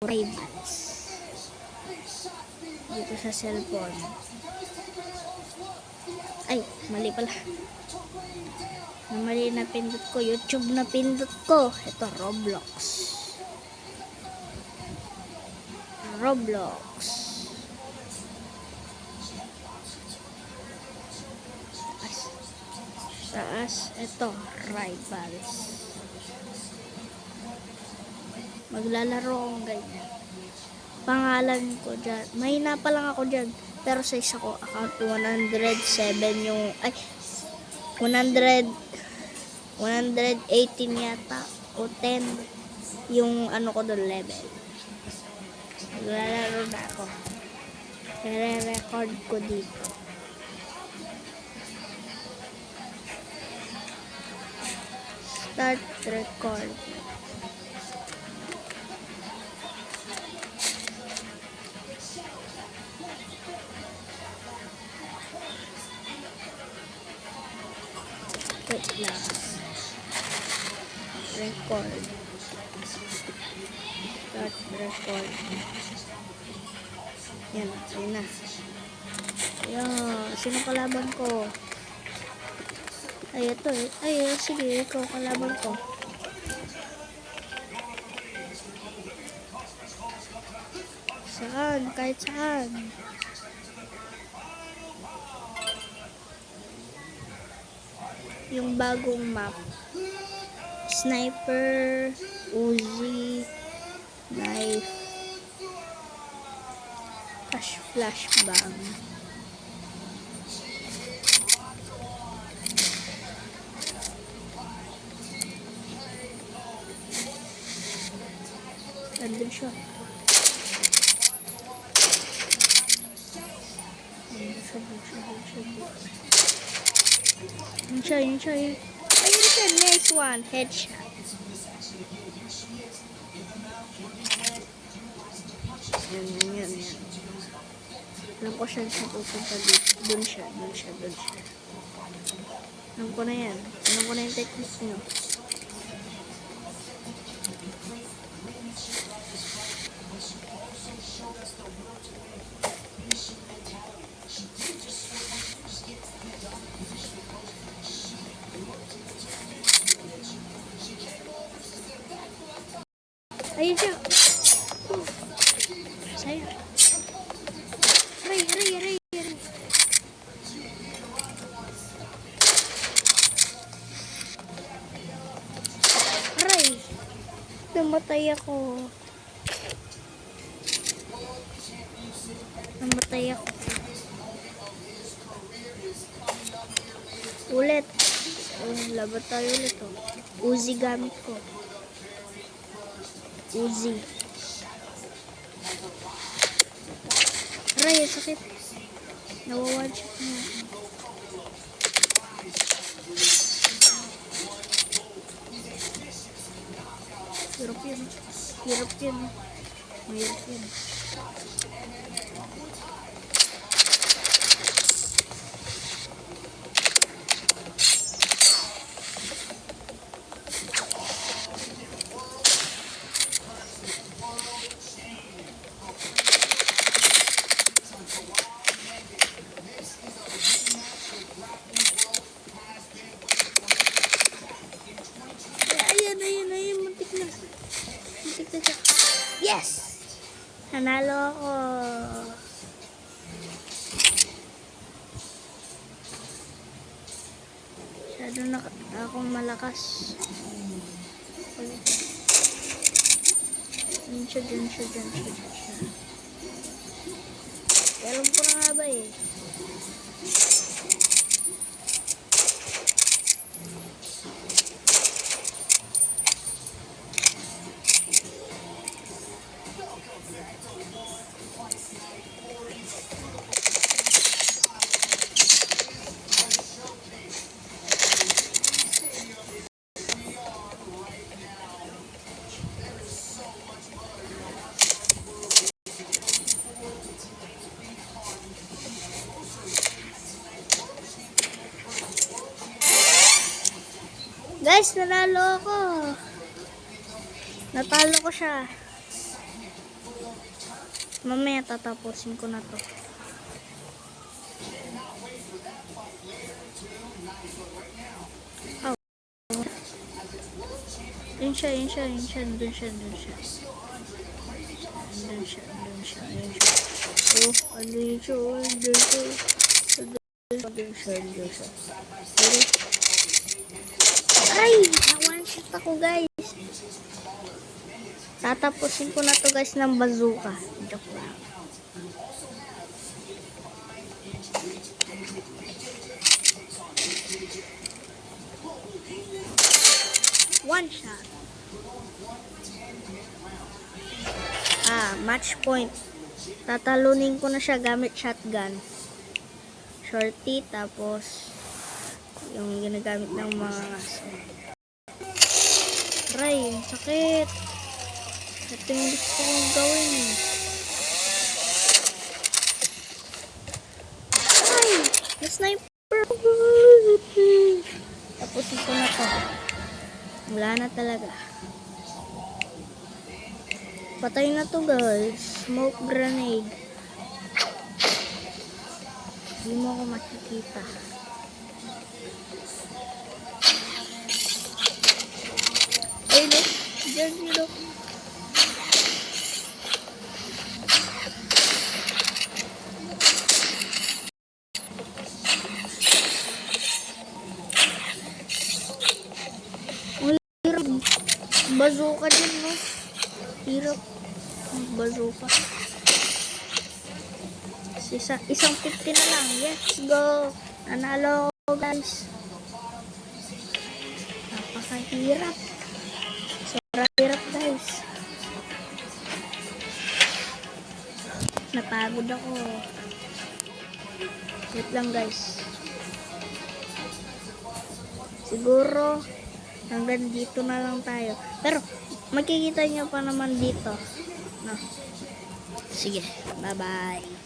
rivals dito sa cellphone. Ay, mali pala. Mali na pindot ko. YouTube na pindot ko. Ito, Roblox. Roblox. Taas, ito, rivals. Maglalaro akong ganyan. Pangalan ko dyan. Mahina pa lang ako dyan. Pero sa isa ko, account 107 yung, ay, 118 yata. O 10 yung ano ko doon level. Maglalaro na ako. I-record ko dito. Start record. Wait lang. Record. Start record. Yan, ayun na. Ayan, sino kalaban ko? Ay, ito eh. Ay, sige, ikaw kalaban ko. Saan? Kahit saan. Yung bagong map. Sniper, Uzi, knife, flashbang. Nandun siya. Yun siya. Ayun siya, next one. Headshot. Yan. Alam ko siya pupunta dito. Dun siya. Alam ko na yan. Alam ko na yung technique nyo. Ayun siya. Saya. Ray. Ray. Namatay ako. Ulit. Laban tayo ulit. Uzi gamit ko. Uzi. Aray, sakit. Nawawadshot na. Hirap yun. Mahirap yun. Ayun, muntik na siya. Yes! Nanalo ako. Masyado na akong malakas. Dyan siya. Alam ko na nga ba eh. Guys, nanalo ako. Natalo ko siya. Mamaya tatapusin ko na to. Oh. Yun siya. Dun siya. Oh, andun siya. Ay! Na-one shot ako, guys. Tatapusin ko na to, guys, ng bazooka. Joke lang. One shot. Match point. Tatalunin ko na siya gamit shotgun. Shorty, tapos yung ginagamit ng mga aso. Aray, sakit. Ito yung gusto kong gawin. Ay, may sniper. Tapos ito na to. Wala na talaga. Patay na to, guys. Smoke grenade. Hindi mo ako makikita. Ay, look. Diyan, look. Ang hirap. Bazooka din, no? Hirap. Bazooka. Isang 50 na lang. Let's go. Nanalo ako, guys. Napakahirap. Sobrang hirap, guys. Napagod ako. Wait lang, guys. Siguro hanggang dito na lang tayo. Pero makikita nyo pa naman dito. No. Sige. Bye-bye.